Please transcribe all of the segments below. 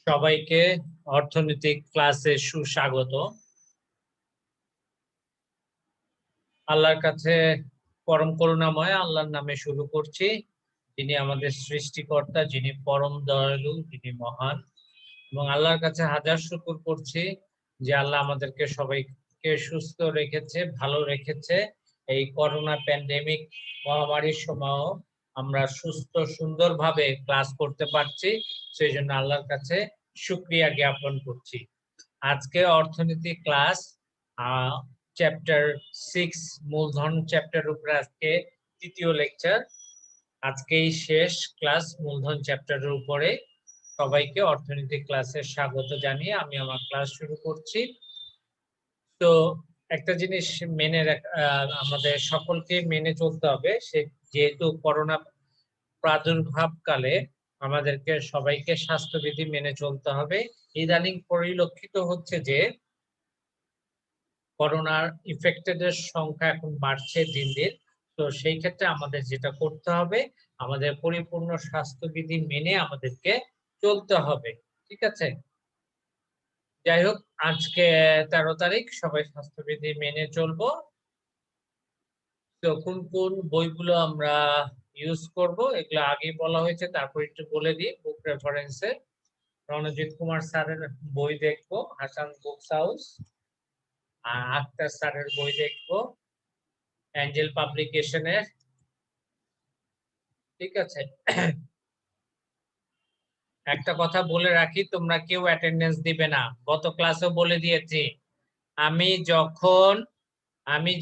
সবাইকে অর্থনৈতিক ক্লাসে সুস্বাগত। আল্লাহর কাছে পরম করুণাময় আল্লাহর নামে শুরু করছি, যিনি আমাদের সৃষ্টিকর্তা, যিনি পরম দয়ালু, যিনি মহান। এবং আল্লাহর কাছে হাজার শুকর করছি যে আল্লাহ আমাদেরকে সবাইকে সুস্থ রেখেছে, ভালো রেখেছে। এই করোনা প্যান্ডেমিক মহামারীর সময়ও আমরা সুস্থ সুন্দরভাবে ক্লাস করতে পারছি, সেই জন্য আল্লাহর কাছে শুকরিয়া জ্ঞাপন করছি। আজকে অর্থনীতি ক্লাস চ্যাপ্টার 6 মূলধন চ্যাপ্টার উপরে আজকে তৃতীয় লেকচার। আজকেই শেষ ক্লাস মূলধন চ্যাপ্টারের উপরে। সবাইকে অর্থনীতি ক্লাসে স্বাগত জানিয়ে আমি আমার ক্লাস শুরু করছি। তো একটা জিনিস মেনে আমাদের সকলকে মেনে চলতে হবে, সে যেহেতু করোনা প্রাদুর্ভাবকালে আমাদেরকে সবাইকে স্বাস্থ্যবিধি মেনে চলতে হবে। ইদানিং পরিলক্ষিত হচ্ছে যে করোনার ইনফেক্টেডের সংখ্যা এখন বাড়ছে দিন দিন। তো সেই ক্ষেত্রে আমাদের যেটা করতে হবে, আমাদের পরিপূর্ণ স্বাস্থ্যবিধি মেনে আমাদেরকে চলতে হবে, ঠিক আছে? যাই হোক, আজকে 13 তারিখ, সবাই স্বাস্থ্যবিধি মেনে চলবো। তো কোন কোন বইগুলো আমরা ইউজ করব এগুলো আগেই বলা হয়েছে, তারপর একটু বলে দিই। বুক রেফারেন্সে রণজিৎ কুমার স্যারের বই দেখবো, হাসান বুকস হাউস। আর আক্তার স্যারের বই দেখবো, অ্যাঞ্জেল পাবলিকেশনের, ঠিক আছে? একটা কথা বলে রাখি, তোমরা কেউ অ্যাটেন্ডেন্স দিবে না, গত ক্লাসেও বলে দিয়েছি। আমি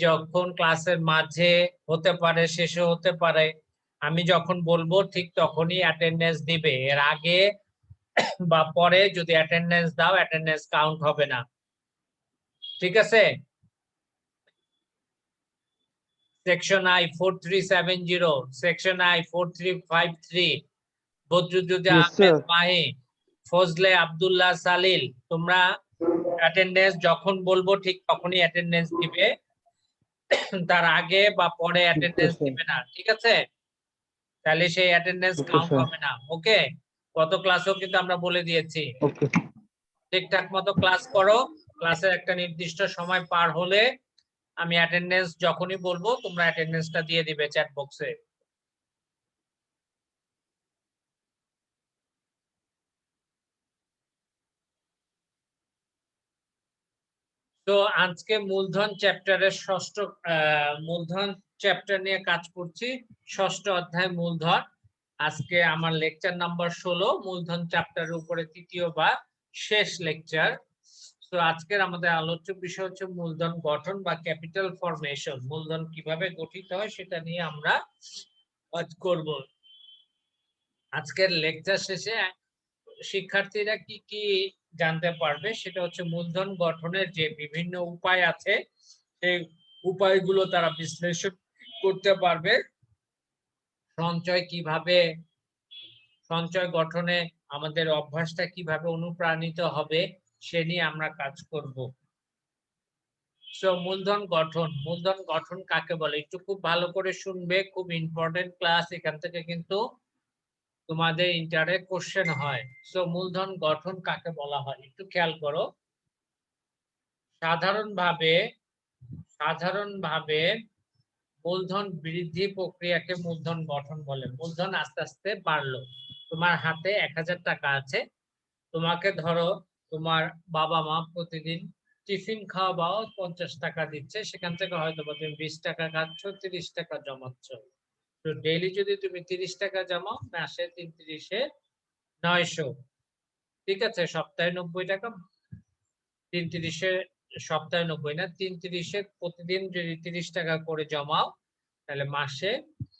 যখন ক্লাসের মাঝে হতে পারে, শেষে হতে পারে, আমি যখন বলবো ঠিক তখনই অ্যাটেন্ডেন্স দিবে। এর আগে বা পরে যদি অ্যাটেন্ডেন্স দাও, অ্যাটেন্ডেন্স কাউন্ট হবে না, ঠিক আছে? Section I 4370, section I 4353, Badruddoza Ahmed Mahi, Fazle Abdullah Salil, তোমরা অ্যাটেন্ডেন্স যখন বলবো ঠিক তখনই অ্যাটেন্ডেন্স দিবে, তার আগে বা পরে অ্যাটেন্ডেন্স দিবে না, ঠিক আছে? তাহলে সেই অ্যাটেন্ডেন্স কাউন্ট হবে না। ওকে, গত ক্লাসেও কিন্তু আমরা বলে দিয়েছি। ঠিকঠাক মতো ক্লাস করো। ক্লাসের একটা নির্দিষ্ট সময় পার হলে আমি অ্যাটেন্ডেন্স যখনই বলবো তোমরা অ্যাটেন্ডেন্সটা দিয়ে দিবে চ্যাট বক্সে। তো আজকে মূলধন চ্যাপ্টারের মূলধন চ্যাপ্টার নিয়ে কাজ করছি, ষষ্ঠ অধ্যায় মূলধন। আজকে আমার লেকচার নাম্বার 16, মূলধন চ্যাপ্টারের উপরে তৃতীয় বা শেষ লেকচার। তো আজকের আমাদের আলোচ্য বিষয় হচ্ছে মূলধন গঠন বা ক্যাপিটাল ফরমেশন। মূলধন কিভাবে গঠিত হয় সেটা নিয়ে আমরা কাজ করব। আজকের লেকচার শেষে শিক্ষার্থীরা কি কি জানতে পারবে সেটা হচ্ছে মূলধন গঠনের যে বিভিন্ন উপায় আছে, সেই উপায়গুলো তারা বিশ্লেষণ করতে পারবে। সঞ্চয় গঠনে আমাদের অভ্যাসটা কিভাবে অনুপ্রাণিত হবে সে নিয়ে আমরা কাজ করব। সো মূলধন গঠন কাকে বলে একটু খুব ভালো করে শুনবে, খুব ইম্পর্টেন্ট ক্লাস। এখান থেকে কিন্তু তোমাদের ইন্টারে কোশ্চেন হয়। সো মূলধন গঠন কাকে বলা হয় একটু খেয়াল করো। সাধারণভাবে মূলধন বৃদ্ধি প্রক্রিয়াকে মূলধন গঠন বলে। মূলধন আস্তে আস্তে বাড়লো। তোমার হাতে 1000 টাকা আছে, তোমাকে ধরো তোমার বাবা মা প্রতিদিন টিফিন খাওয়াও 50 টাকা দিচ্ছে, সেখান থেকে হয়তো তুমি 20 টাকা খাচ্ছ, 30 টাকা জমাচ্ছ। তো ডেইলি যদি তুমি 30 টাকা জমাও, মাসে 3 × 900, ঠিক আছে? সপ্তাহে 90 টাকা, 3 × 30 সপ্তাহে 90 না, 3 × 30 প্রতিদিন যদি 30 টাকা করে জমাও, তাহলে মাসে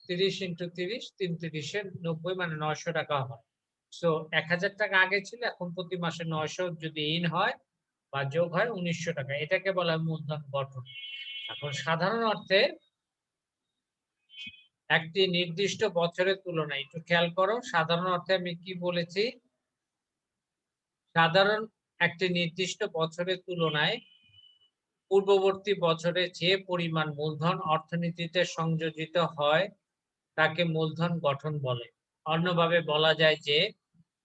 30 × 30, 3 × 30 90, মানে 900 টাকা হয়। সো 1000 টাকা আগে ছিল, এখন প্রতি মাসে 900 যদি ইন হয় বা যোগ হয় 1900 টাকা। এটাকে বলা হয় মূলধন গঠন। এখন সাধারণ অর্থে একটি নির্দিষ্ট বছরের তুলনায়, একটু খেয়াল করো, সাধারণ অর্থে আমি কি বলেছি? একটি নির্দিষ্ট বছরের তুলনায় পূর্ববর্তী বছরে যে পরিমাণ মূলধন অর্থনীতিতে সংযোজিত হয় তাকে মূলধন গঠন বলে। অন্যভাবে বলা যায়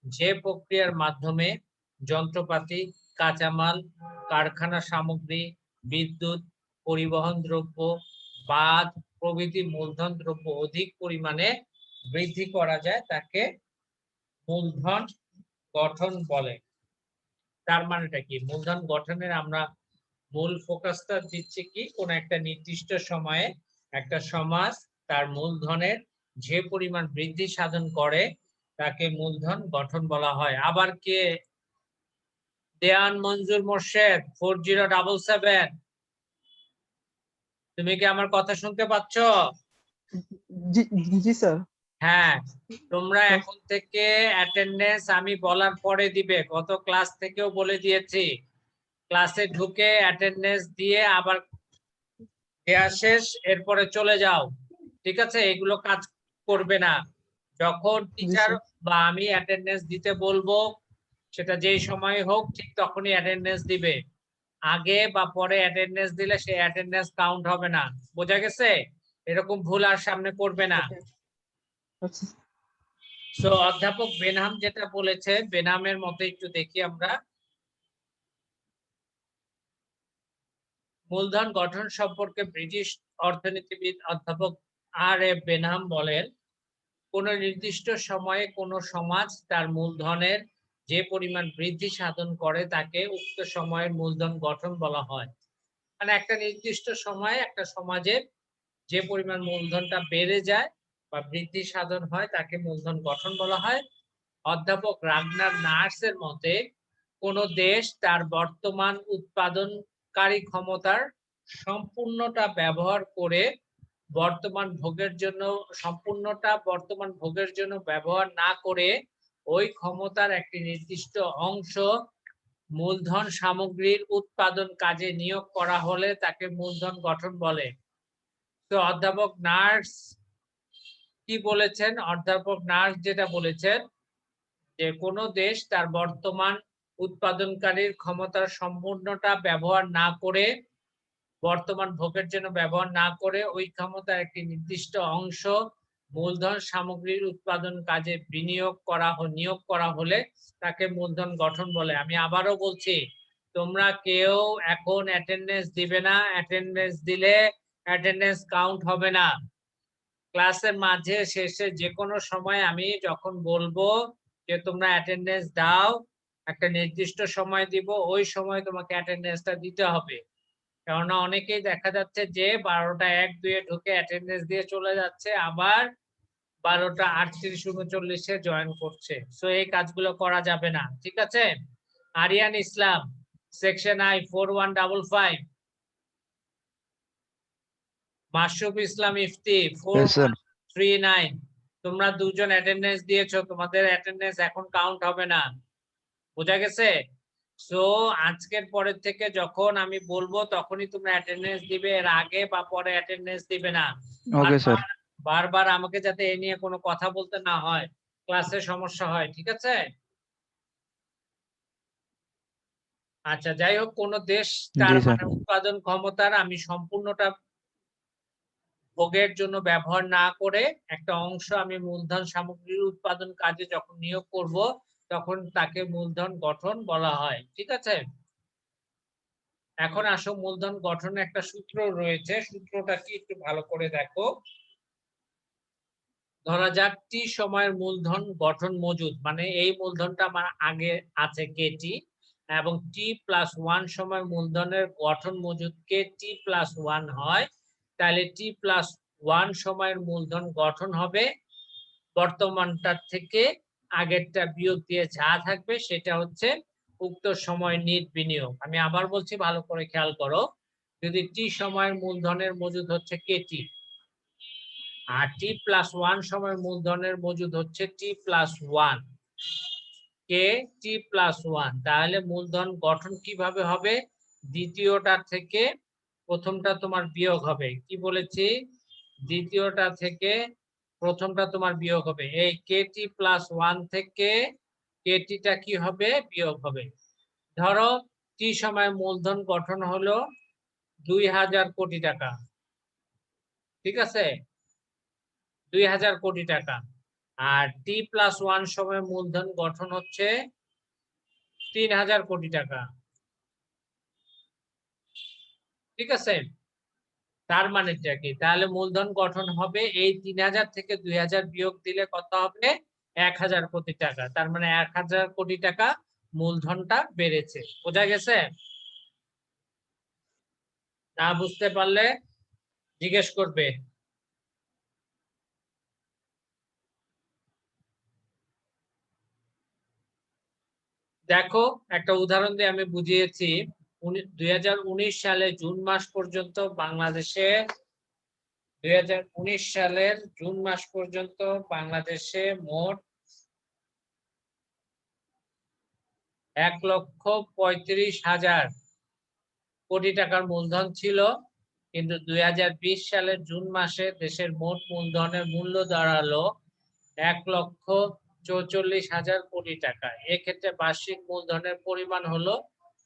যে প্রক্রিয়ার মাধ্যমে যন্ত্রপাতি, কাঁচামাল, কারখানা সামগ্রী, বিদ্যুৎ, পরিবহন দ্রব্য, বাঁধ প্রভৃতি মূলধন দ্রব্য অধিক পরিমাণে বৃদ্ধি করা যায় তাকে মূলধন গঠন বলে। তার মানেটা কি? মূলধন গঠনের আমরা মূল ফোকাসটা দিচ্ছি কি, কোন একটা নির্দিষ্ট সময়ে একটা সমাজ তার মূলধনের যে পরিমাণ বৃদ্ধি সাধন করে তাকে মূলধন গঠন বলা হয়। আবার কে? দেয়ান মঞ্জুর মোর্শেদ 4077, তুমি কি আমার কথা শুনতে পাচ্ছ? জি জি স্যার। হ্যাঁ, তোমরা এখন থেকে অ্যাটেন্ডেন্স আমি বলার পরে দিবে। গত ক্লাস থেকেও বলে দিয়েছি, ক্লাসে ঢুকে অ্যাটেন্ডেন্স দিয়ে আবার দেয়া শেষ, এরপরে চলে যাও। ঠিক আছে? এগুলো কাজ করবে না। যখন টিচার বা আমি অ্যাটেন্ডেন্স দিতে বলবো, সেটা যেই সময় হোক, ঠিক তখনই অ্যাটেন্ডেন্স দিবে। আগে বা পরে অ্যাটেন্ডেন্স দিলে সেই অ্যাটেন্ডেন্স কাউন্ট হবে না। বোঝা গেছে? এরকম ভুল আর সামনে করবে না। সো অধ্যাপক বেনহাম যেটা বলেছে, বেনহামের মতো একটু দেখি আমরা। মূলধন গঠন সম্পর্কে ব্রিটিশ অর্থনীতিবিদ অধ্যাপক আর.এফ. বেনহাম বলেন, কোন নির্দিষ্ট সময়ে কোন সমাজ তার মূলধনের যে পরিমাণ বৃদ্ধি সাধন করে তাকে উক্ত সময়ের মূলধন গঠন বলা হয়। মানে একটা নির্দিষ্ট সময়ে একটা সমাজের যে পরিমাণ মূলধনটা বেড়ে যায় বা বৃদ্ধি সাধন হয় তাকে মূলধন গঠন বলা হয়। অধ্যাপক রাগনার নার্সের মতে, কোন দেশ তার বর্তমান উৎপাদনকারী ক্ষমতার সম্পূর্ণটা ব্যবহার করে বর্তমান ভোগের জন্য ব্যবহার না করে ওই ক্ষমতার একটি নির্দিষ্ট অংশ মূলধন সামগ্রীর উৎপাদন কাজে নিয়োগ করা হলে তাকে মূলধন গঠন বলে। তো অধ্যাপক নার্স কি বলেছেন? অধ্যাপক নার্স যেটা বলেছেন যে কোনো দেশ তার বর্তমান উৎপাদনকারীর ক্ষমতার সম্পূর্ণটা ব্যবহার না করে বর্তমান ভোগের জন্য ব্যবহার না করে ওই ক্ষমতার একটি নির্দিষ্ট অংশ মূলধন সামগ্রীর উৎপাদন কাজে নিয়োগ করা হলে তাকে মূলধন গঠন বলে। আমি আবারও বলছি, তোমরা কেউ এখন অ্যাটেন্ডেন্স দিবে না। অ্যাটেন্ডেন্স দিলে অ্যাটেন্ডেন্স কাউন্ট হবে না। ক্লাসের মাঝে শেষে যে কোনো সময় আমি যখন বলবো যে তোমরা অ্যাটেন্ডেন্স দাও, একটা নির্দিষ্ট সময় দিব, ওই সময় তোমাকে অ্যাটেন্ডেন্সটা দিতে হবে। কেননা অনেকেই দেখা যাচ্ছে যে 12টা 1-2 ঢুকে অ্যাটেন্ডেন্স দিয়ে চলে যাচ্ছে, আবার 12টা 38-39 জয়েন করছে। সো এই কাজগুলো করা যাবে না। ঠিক আছে? আরিয়ান ইসলাম, সেকশন আই 4155, মাসুফ ইসলাম ইফতি 4139, তোমরা দুজন অ্যাটেন্ডেন্স দিয়েছো, তোমাদের অ্যাটেন্ডেন্স এখন কাউন্ট হবে না। বোঝা গেছে? সো আজকের পরের থেকে যখন আমি বলবো তখনই তোমরা অ্যাটেন্ডেন্স দিবে, এর আগে বা পরে অ্যাটেন্ডেন্স দিবে না। Okay sir. বারবার আমাকে যাতে এ নিয়ে কোনো কথা বলতে না হয়, ক্লাসে সমস্যা হয়। ঠিক আছে? আচ্ছা, যাই হোক, কোন দেশ তার জি স্যার। মানে উৎপাদন ক্ষমতার আমি সম্পূর্ণটা ভোগের জন্য ব্যবহার না করে একটা অংশ আমি মূলধন সামগ্রীর উৎপাদন কাজে যখন নিয়োগ করব তখন তাকে মূলধন গঠন বলা হয়। ঠিক আছে? এখন আসো, মূলধন গঠনে একটা সূত্র রয়েছে, সূত্রটা কি একটু ভালো করে দেখো। ধরা যাক টি সময়ের মূলধন গঠন মজুদ, মানে এই মূলধনটা আমার আগে আছে কেটি, এবং t+1 সময় মূলধনের গঠন মজুদ কে t+1 হয়, তাহলে t+1 সময়ের মূলধন গঠন হবে বর্তমানটার থেকে আগেরটা বিয়োগ দিয়ে যা থাকবে সেটা হচ্ছে উক্ত সময় নিট বিনিয়োগ। আমি আবার বলছি, ভালো করে খেয়াল করো। যদি টি সময়ের মূলধনের মজুদ হচ্ছে কেটি আর t+1 সময় মূলধনের মজুদ হচ্ছে t+1, কে t+1, তাহলে মূলধন গঠন কিভাবে হবে? দ্বিতীয়টা থেকে প্রথমটা তোমার বিয়োগ হবে। কি বলেছি? দ্বিতীয়টা থেকে প্রথমটা তোমার বিয়োগ হবে। এই kt+1 থেকে কেটিটা কি হবে? বিয়োগ হবে। ধরো টি সময় মূলধন গঠন হলো 2000 কোটি টাকা। ঠিক আছে? 2000 কোটি টাকা। আর T+1 সময় মূলধন গঠন হচ্ছে 3000 কোটি টাকা। ঠিক আছে, তার মানেটা কি? তাহলে মূলধন গঠন হবে এই 3000 থেকে 2000 বিয়োগ দিলে কত হবে? 1000 কোটি টাকা। তার মানে 1000 কোটি টাকা মূলধনটা বেড়েছে। বোঝা গেছে? না বুঝতে পারলে জিজ্ঞেস করবে। দেখো, একটা উদাহরণ দিয়ে আমি বুঝিয়েছি। 2019 সালে জুন মাস পর্যন্ত বাংলাদেশে 2019 সালের জুন মাস পর্যন্ত বাংলাদেশে মোট 1,35,000 কোটি টাকার মূলধন ছিল, কিন্তু 2020 সালের জুন মাসে দেশের মোট মূলধনের মূল্য দাঁড়ালো 1,44,000 কোটি টাকা। এক্ষেত্রে বার্ষিক মূলধনের পরিমাণ হলো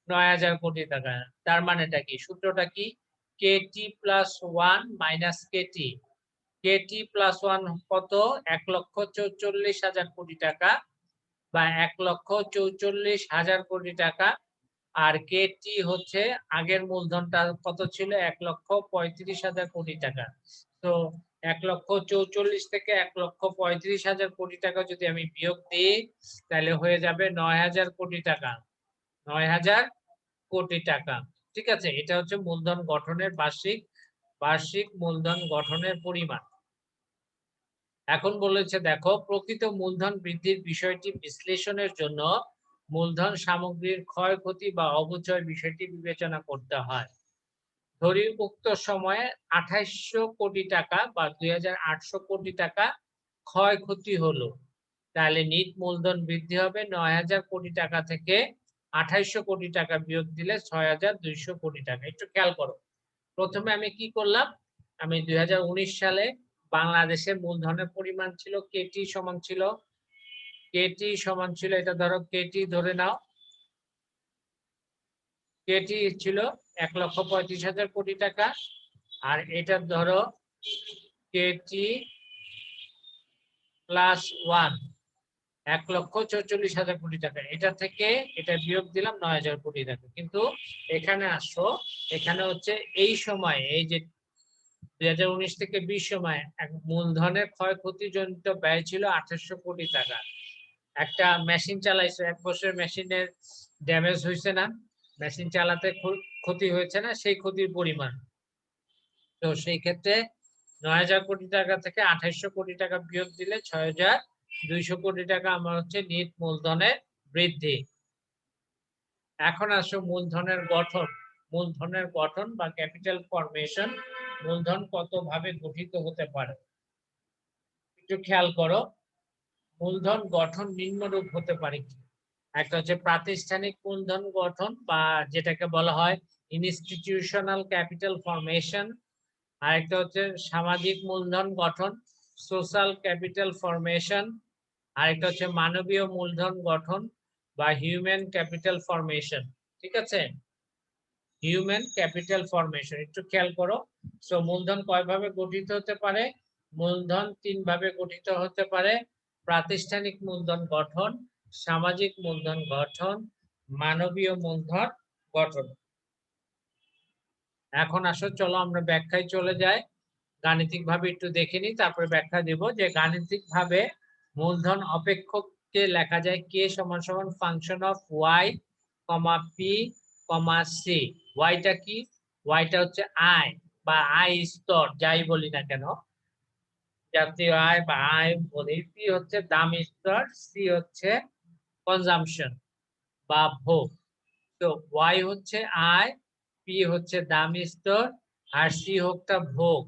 9,000 কোটি টাকা। তার মানেটা কি? সূত্রটা কি? KT+1 minus KT। KT+1 কত? 1,44,000 কোটি টাকা বা 1,44,000 কোটি টাকা। আর কেটি হচ্ছে আগের মূলধনটা কত ছিল? 1,35,000 কোটি টাকা। তো 1,44,000 থেকে 1,35,000 কোটি টাকা যদি আমি বিয়োগ দিই, তাহলে হয়ে যাবে 9,000 কোটি টাকা। 9,000 কোটি টাকা। ঠিক আছে, এটা হচ্ছে মূলধন গঠনের বার্ষিক মূলধন গঠনের পরিমাণ। এখন বলেছে দেখো, প্রকৃত মূলধন বৃদ্ধির বিষয়টি বিশ্লেষণের জন্য মূলধন সামগ্রীর ক্ষয়ক্ষতি বা অপচয় বিষয়টি বিবেচনা করতে হয়। ধরি উক্ত সময়ে 2800 কোটি টাকা বা 2800 কোটি টাকা ক্ষয়ক্ষতি হলো, তাহলে নিট মূলধন বৃদ্ধি হবে 9,000 কোটি টাকা থেকে 2800 কোটি টাকা বিয়োগ দিলে 6,200 কোটি টাকা। একটু খেয়াল করো, প্রথমে আমি কি করলাম? আমি 2019 সালে বাংলাদেশের মূলধনের পরিমাণ ছিল কেটি সমান ছিল এটা ধরো কেটি ধরে নাও, কেটি ছিল 1,35,000 কোটি টাকা। আর এটা ধরো কেটি প্লাস 1 1,44,000 কোটি টাকা। এটা থেকে এটা বিয়োগ দিলাম 9,000 কোটি টাকা। কিন্তু এখানে আসো, এখানে হচ্ছে এই সময়, এই যে 2019 থেকে 20 সময় মূলধনের ক্ষয়ক্ষতিজনিত ব্যয় ছিল 2800 কোটি টাকা। একটা মেশিন চালাইছো, 1 বছরের মেশিনের ড্যামেজ হয়েছে না? মেশিন চালাতে ক্ষতি হয়েছে না? সেই ক্ষতির পরিমাণ। তো সেই ক্ষেত্রে 9,000 কোটি টাকা থেকে 2800 কোটি টাকা বিয়োগ দিলে 6,200 কোটি টাকা আমার হচ্ছে নিট মূলধনের বৃদ্ধি। এখন আসো মূলধনের গঠন। মূলধনের গঠন বা ক্যাপিটাল ফরমেশন, মূলধন কত ভাবে গঠিত হতে পারে একটু খেয়াল করো। মূলধন গঠন নিম্নরূপ হতে পারে কি? একটা হচ্ছে প্রাতিষ্ঠানিক মূলধন গঠন বা যেটাকে বলা হয় ইনস্টিটিউশনাল ক্যাপিটাল ফরমেশন। আরেকটা হচ্ছে সামাজিক মূলধন গঠন, সোশ্যাল ক্যাপিটাল ফরমেশন। আরেকটা হচ্ছে মানবীয় মূলধন গঠন বা হিউম্যান ক্যাপিটাল ফরমেশন। ঠিক আছে, হিউম্যান ক্যাপিটাল ফরমেশন। একটু খেয়াল করো। সো মূলধন কয় ভাবে গঠিত হতে পারে? মূলধন 3 ভাবে গঠিত হতে পারে: প্রাতিষ্ঠানিক মূলধন গঠন, সামাজিক মূলধন গঠন, মানবীয় মূলধন গঠন। এখন আসো, চলো আমরা ব্যাখ্যায় চলে যাই। গাণিতিক ভাবে একটু দেখে নিই, তারপরে ব্যাখ্যা দেব। যে গাণিতিক ভাবে মূলধন অপেক্ষককে লেখা যায় কে সমান সমান function of Y comma P comma C. ওয়াইটা কি? ওয়াইটা হচ্ছে আয় বা আয় স্তর, যাই বলি না কেন, জাতীয় আয় বা আয় বলি। পি হচ্ছে দাম স্তর, সি হচ্ছে কনজাম্পশন বা ভোগ। তো ওয়াই হচ্ছে আয়, পি হচ্ছে দাম স্তর, আর সি হচ্ছে ভোগ,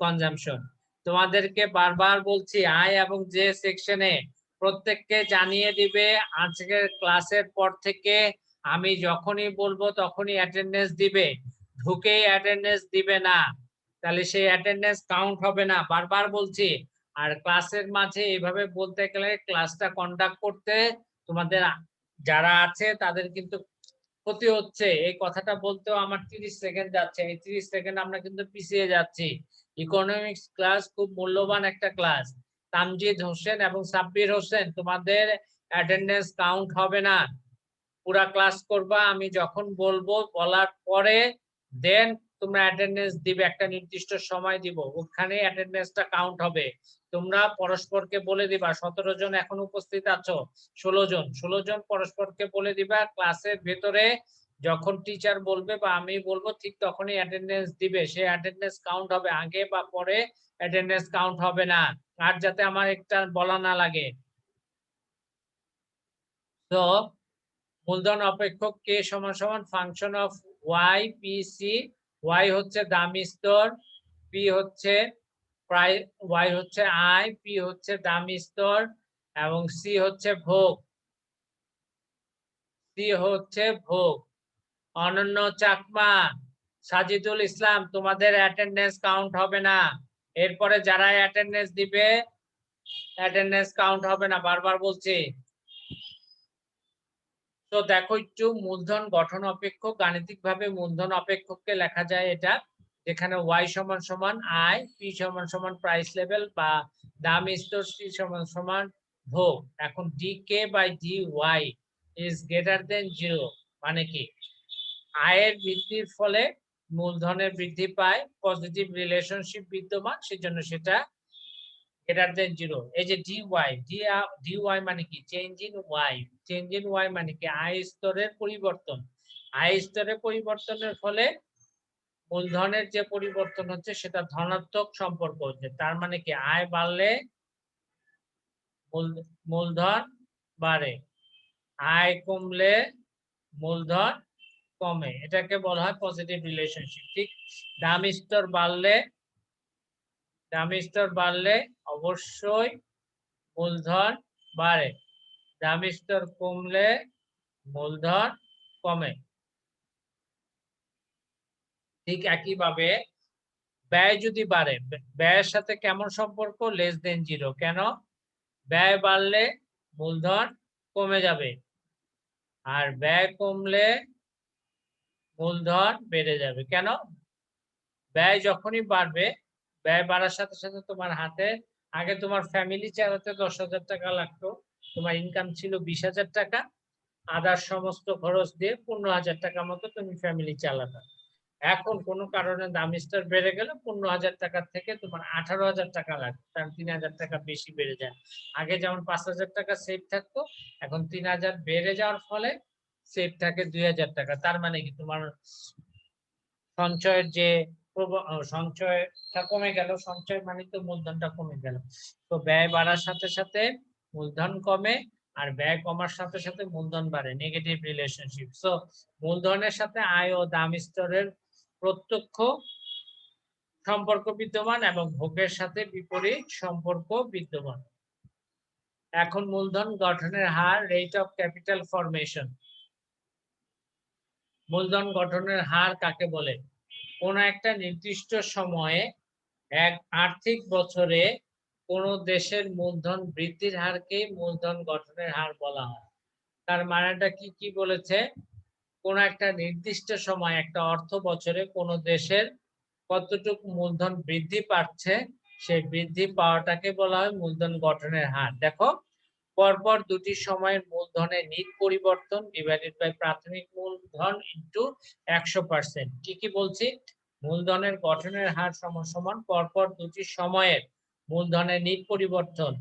কনজাম্পশন। তোমাদেরকে বারবার বলছি, আয় এবং যে সেকশনে প্রত্যেককে জানিয়ে দিবে আজকের ক্লাসের পর থেকে আমি যখনই বলবো তখনই অ্যাটেন্ডেন্স দিবে, ঢুকেই অ্যাটেন্ডেন্স দিবে না, তাহলে সেই অ্যাটেন্ডেন্স কাউন্ট হবে না। বারবার বলছি। আর ক্লাসের মাঝে এভাবে বলতে গেলে ক্লাসটা কন্ডাক্ট করতে তোমাদের যারা আছে তাদের কিন্তু ক্ষতি হচ্ছে। এই কথাটা বলতেও আমার 30 সেকেন্ড যাচ্ছে, এই 30 সেকেন্ড আমরা কিন্তু পিছিয়ে যাচ্ছি। ইকোনমিক্স ক্লাস খুব মূল্যবান একটা ক্লাস। তামজিদ হোসেন এবং সাব্বির হোসেন, তোমাদের অ্যাটেন্ডেন্স কাউন্ট হবে না। পুরা ক্লাস করবা, আমি যখন বলবো বলার পরে দেন তোমরা অ্যাটেন্ডেন্স দিবে, একটা নির্দিষ্ট সময় দিব, ওখানে অ্যাটেন্ডেন্সটা কাউন্ট হবে। তোমরা পরস্পরকে বলে দিবা, 17 জন এখন উপস্থিত আছো, 16 জন পরস্পরকে বলে দিবা ক্লাসের ভেতরে যখন টিচার বলবে বা আমি বলবো ঠিক তখনই অ্যাটেন্ডেন্স দিবে, সে অ্যাটেন্ডেন্স কাউন্ট হবে, আগে বা পরে অ্যাটেন্ডেন্স কাউন্ট হবে না। আর যাতে আমার একটা বলা না লাগে। তো মূলধন অপেক্ষক কে সমান সমান function of Y P C. Y হচ্ছে দামি স্তর, পি হচ্ছে প্রাইস, ওয়াই হচ্ছে আয়, পি হচ্ছে দামি স্তর এবং সি হচ্ছে ভোগ। সি হচ্ছে ভোগ। অনন্য চাকমা, সাজিদুল ইসলাম, তোমাদের অ্যাটেন্ডেন্স কাউন্ট হবে না। এরপরে যারা অ্যাটেন্ডেন্স দিবে অ্যাটেন্ডেন্স কাউন্ট হবে না, বারবার বলছি। তো দেখো একটু মূলধন গঠন অপেক্ষক, গাণিতিক ভাবে মূলধন অপেক্ষককে লেখা যায় এটা, যেখানে ওয়াই সমান সমান আয়, পি সমান সমান প্রাইস লেভেল বা দাম স্তর, সি সমান সমান ভোগ। এখন D K by D Y is greater than 0 মানে কি? আয়ের বৃদ্ধির ফলে মূলধনের বৃদ্ধি পায়, পজিটিভ রিলেশনশিপ বিদ্যমান, সেজন্য সেটা গ্রেটার দেন 0। এই যে ডি ওয়াই মানে কি? Change in Y. Change in Y মানে কি? আয় স্তরের পরিবর্তন। আয় স্তরের পরিবর্তনের ফলে মূলধনের যে পরিবর্তন হচ্ছে সেটা ধনাত্মক সম্পর্ক হচ্ছে। তার মানে কি? আয় বাড়লে মূলধন বাড়ে, আয় কমলে মূলধন কমে, এটাকে বলা হয় পজিটিভ রিলেশনশিপ। ঠিক দাম স্তর বাড়লে অবশ্যই মূলধন বাড়ে, দাম স্তর কমলে মূলধন কমে। ঠিক একইভাবে ব্যয় যদি বাড়ে, ব্যয়ের সাথে কেমন সম্পর্ক? Less than 0। কেন? ব্যয় বাড়লে মূলধন কমে যাবে, আর ব্যয় কমলে মূলধন বেড়ে যাবে। কেন? ব্যয় যখনই বাড়বে, ব্যয় বাড়ার সাথে সাথে তোমার হাতে, আগে তোমার ফ্যামিলি চালাতে 10,000 টাকা লাগতো, তোমার ইনকাম ছিল 20,000 টাকা, আদার সমস্ত খরচ দিয়ে 15,000 টাকা মতো তুমি ফ্যামিলি চালাতে। এখন কোনো কারণে দাম স্তর বেড়ে গেলে 15,000 টাকার থেকে তোমার 18,000 টাকা লাগবে, কারণ 3,000 টাকা বেশি বেড়ে যায়। আগে যেমন 5,000 টাকা সেভ থাকতো, এখন 3,000 বেড়ে যাওয়ার ফলে সেভ থাকে 2,000 টাকা। তার মানে কি? তোমার সঞ্চয়ের যে সঞ্চয়টা কমে গেল, সঞ্চয় মানে তো মূলধনটা কমে গেল। তো ব্যয় বাড়ার সাথে সাথে মূলধন কমে, আর ব্যয় কমার সাথে সাথে মূলধন বাড়ে, নেগেটিভ রিলেশনশিপ। সো মূলধনের সাথে আয় ও দাম স্তরের প্রত্যক্ষ সম্পর্ক বিদ্যমান এবং ভোগের সাথে বিপরীত সম্পর্ক বিদ্যমান। এখন মূলধন গঠনের হার, রেট অফ ক্যাপিটাল ফরমেশন। মূলধন গঠনের হার কাকে বলে? কোন একটা নির্দিষ্ট সময়ে এক আর্থিক বছরে কোন দেশের মূলধন বৃদ্ধির হারকে মূলধন গঠনের হার বলা হয়। তার মানেটা কি বলেছে? কোন একটা নির্দিষ্ট সময়, একটা অর্থ বছরে কোন দেশের কতটুকু মূলধন বৃদ্ধি পাচ্ছে, সেই বৃদ্ধি পাওয়াটাকে বলা হয় মূলধন গঠনের হার। দেখো, পরপর দুটি সময়ের মূলধনের নিট পরিবর্তন ডিভাইডেড বাই প্রাথমিক মূলধন ইনটু 100%। কি বলছি? মূলধনের গঠনের হার সমান সমান পরপর দুটি সময়ের মূলধনের নিট পরিবর্তন,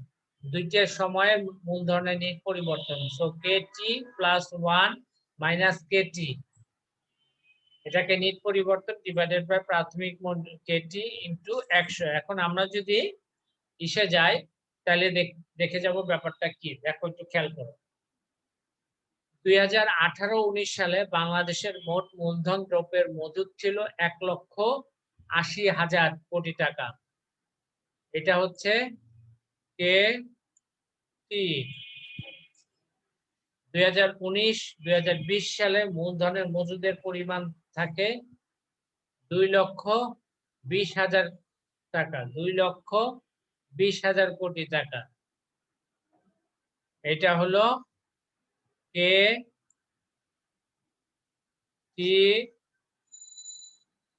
দুইটা সময়ে মূলধনের নিট পরিবর্তন। So KT plus 1 minus KT, এটাকে নিট পরিবর্তন ডিভাইডেড বাই প্রাথমিক কেটি ইনটু 100। এখন আমরা যদি ইসে যাই তাহলে দেখে যাব ব্যাপারটা কি। দেখো একটু খেয়াল করো। 2018-19 সালে বাংলাদেশের মোট মূলধন দ্রব্যের মজুদ ছিল 1,80,000 কোটি টাকা। এটা হচ্ছে কে টি। 2019-2020 সালে মূলধনের মজুদের পরিমাণ থাকে 2,20,000 টাকা, 2,20,000 কোটি টাকা। এটা হলো কে টি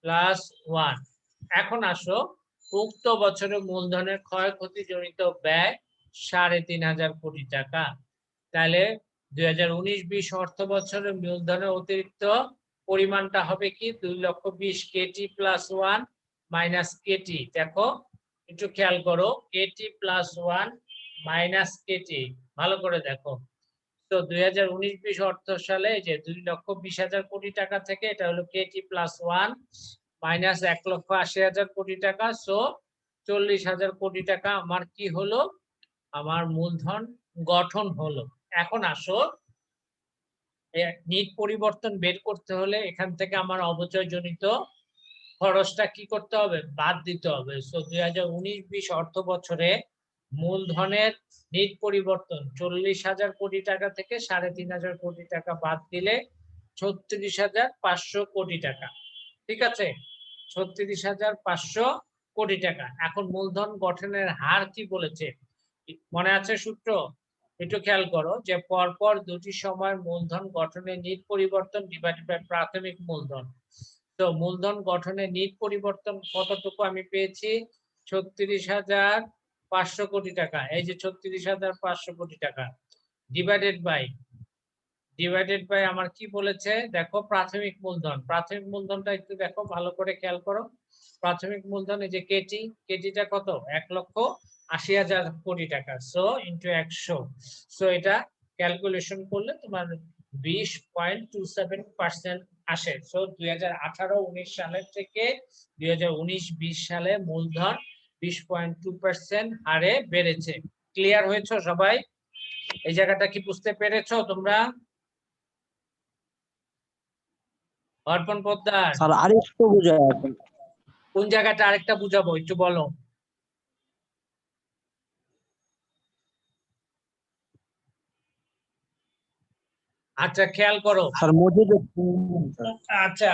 প্লাস 1। এখন আসো উক্ত বছরে মূলধনের ক্ষয়ক্ষতি জনিত ব্যয় ৩,৫০০ কোটি টাকা। তাহলে 2019-20 অর্থ বছরের মূলধনের অতিরিক্ত পরিমাণটা হবে কি 2,20,000 কেটি প্লাস 1 মাইনাস কেটি। দেখো একটু খেয়াল করো, কেটি প্লাস 1 মাইনাস কেটি, ভালো করে দেখো। তো 2019-20 অর্থ সালে যে 2,20,000 কোটি টাকা থেকে এটা হলো কেটি প্লাস 1 মাইনাস 1,80,000 কোটি টাকা, সো 40,000 কোটি টাকা আমার কি হলো, আমার মূলধন গঠন হলো। এখন আসো নিট পরিবর্তন বের করতে হলে এখান থেকে আমার অবচয়জনিত খরচটা কি করতে হবে, বাদ দিতে হবে। সো 2019-20 অর্থ বছরে মূলধনের নিট পরিবর্তন 40,000 কোটি টাকা থেকে 3,500 কোটি টাকা বাদ দিলে 36,500 কোটি টাকা। ঠিক আছে, 36,500 কোটি টাকা। এখন মূলধন গঠনের হার কি বলেছে, মনে আছে সূত্র? একটু খেয়াল করো যে পরপর দুটি সময়ের মূলধন গঠনের নিট পরিবর্তন ডিভাইডেড বাই প্রাথমিক মূলধন। তো মূলধন গঠনের নিট পরিবর্তন কতটুকু আমি পেয়েছি, 36,500 কোটি টাকা। এই যে 36,500 কোটি টাকা ডিভাইডেড বাই আমার কি বলেছে দেখো, প্রাথমিক মূলধন। প্রাথমিক মূলধনটা একটু দেখো ভালো করে খেয়াল করো। প্রাথমিক মূলধন এই যে কেটি, কেটিটা কত, 1,80,000 কোটি টাকা। সো ইন্টু 100, সো এটা ক্যালকুলেশন করলে তোমার 20.27% আসে। সো 2018-19 সালের থেকে 2019-20 সালে মূলধন 20.2% হারে বেড়েছে। ক্লিয়ার হয়েছে সবাই? এই জায়গাটা কি বুঝতে পেরেছো তোমরা? অর্পণ পোদ্দার, স্যার আরেকটু বুঝায় এখন। কোন জায়গাটা আরেকটা বুঝাবো একটু বলো। আচ্ছা খেয়াল করো, স্যার মজুদ। আচ্ছা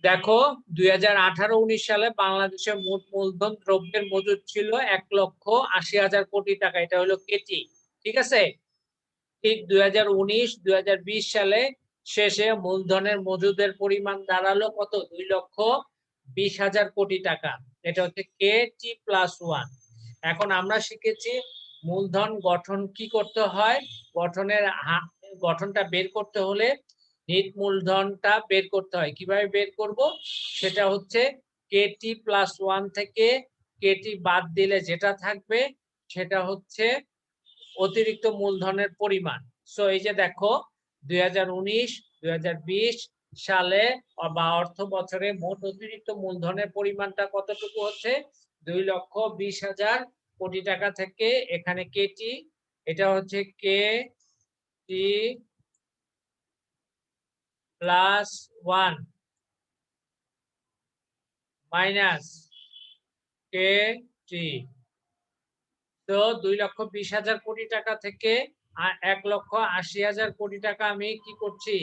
দেখো 2018-19 সালে বাংলাদেশের মোট মূলধন দ্রব্যের মজুদ ছিল 1,80,000 কোটি টাকা, এটা হলো কেটি। ঠিক আছে, ঠিক 2019-2020 সালে শেষে মূলধনের মজুদের পরিমাণ দাঁড়ালো কত, 2,20,000 কোটি টাকা। এটা হচ্ছে কেটি প্লাস 1। এখন আমরা শিখেছি মূলধন গঠন কি করতে হয়, গঠনটা বের করতে হলে নিট মূলধনটা বের করতে হয়। কিভাবে বের করব, সেটা হচ্ছে কেটি প্লাস 1 থেকে কেটি বাদ দিলে যেটা থাকবে সেটা হচ্ছে অতিরিক্ত মূলধনের পরিমাণ। সো এই যে দেখো 2019-2020 সালে বা অর্থ বছরে মোট অতিরিক্ত মূলধনের পরিমাণটা কতটুকু হচ্ছে, 2,20,000 কোটি টাকা থেকে এখানে কেটি, এটা হচ্ছে কে টি প্লাস 1 মাইনাস কে টি। তো 2,20,000 কোটি টাকা থেকে 1,80,000 কোটি টাকা আমি কি করছি,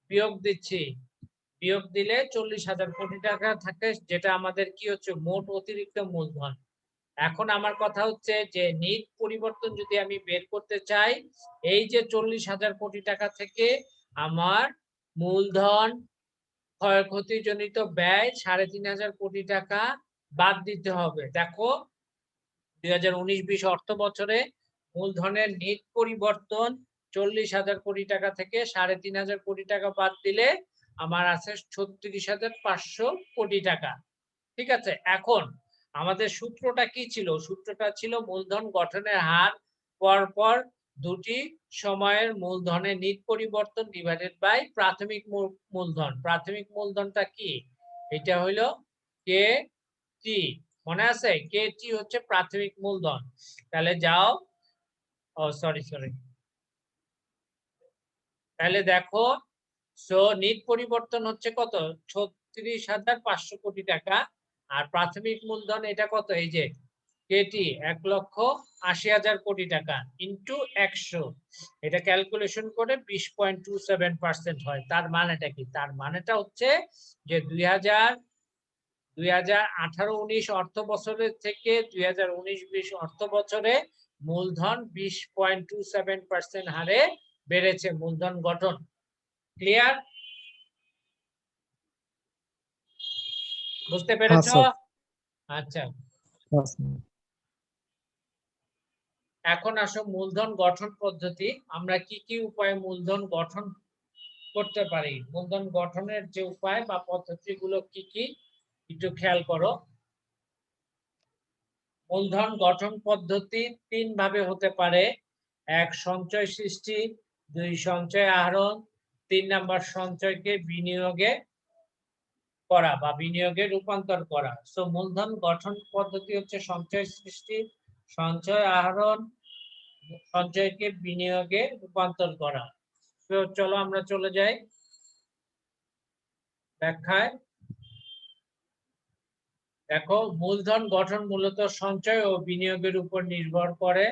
বিয়োগ দিচ্ছি। বিয়োগ দিলে 40,000 কোটি টাকা থাকে, যেটা আমাদের কি হচ্ছে মোট অতিরিক্ত মূলধন। এখন আমার কথা হচ্ছে যে নিট পরিবর্তন যদি আমি বের করতে চাই, এই যে 40,000 কোটি টাকা থেকে আমার মূলধন ক্ষয়ক্ষতিজনিত ব্যয় 3,500 কোটি টাকা বাদ দিতে হবে। দেখো 2019-20 অর্থ বছরে মূলধনের নিট পরিবর্তন 40,000 কোটি টাকা থেকে 3,500 কোটি টাকা বাদ দিলে আমার আছে 36,500 কোটি টাকা। ঠিক আছে, এখন আমাদের সূত্রটা কি ছিল, সূত্রটা ছিল মূলধন গঠনের হার পরপর দুটি সময়ের মূলধনের নিট পরিবর্তন ডিভাইডেড বাই প্রাথমিক মূলধন। প্রাথমিক মূলধনটা কি, এটা হলো কে টি, মনে আছে, কে টি হচ্ছে প্রাথমিক মূলধন। তাহলে যাও, ও সরি, তাহলে দেখো, সো নিট পরিবর্তন হচ্ছে কত, 36,500 কোটি টাকা। আর প্রাথমিক মূলধন এটা কত, এই যে কেটি 1,80,000 কোটি টাকা ইন্টু 100, এটা ক্যালকুলেশন করে 20.27% হয়। তার মানেটা কি, তার মানেটা হচ্ছে যে 2018-19 অর্থ বছরের থেকে 2019-20 অর্থ বছরে মূলধন 20.27% হারে বেড়েছে মূলধন গঠন। ক্লিয়ার? বুঝতে পেরেছো? আচ্ছা, Yes, sir. এখন আসো মূলধন গঠন পদ্ধতি। আমরা কি কি উপায়ে মূলধন গঠন করতে পারি? মূলধন গঠনের যে উপায় বা পদ্ধতিগুলো কি কি একটু খেয়াল করো। মূলধন গঠন পদ্ধতি তিন ভাবে হতে পারে। এক, সঞ্চয় সৃষ্টি। দুই, সঞ্চয় আহরণ। তিন নাম্বার, সঞ্চয়কে বিনিয়োগে করা বা বিনিয়োগে রূপান্তর করা। সো মূলধন গঠন পদ্ধতি হচ্ছে সঞ্চয় সৃষ্টি, সঞ্চয় আহরণ, সঞ্চয়কে বিনিয়োগে রূপান্তর করা। তো চলো আমরা চলে যাই ব্যাখ্যায়। দেখো, মূলধন গঠন মূলত সঞ্চয় ও বিনিয়োগের উপর নির্ভর করে।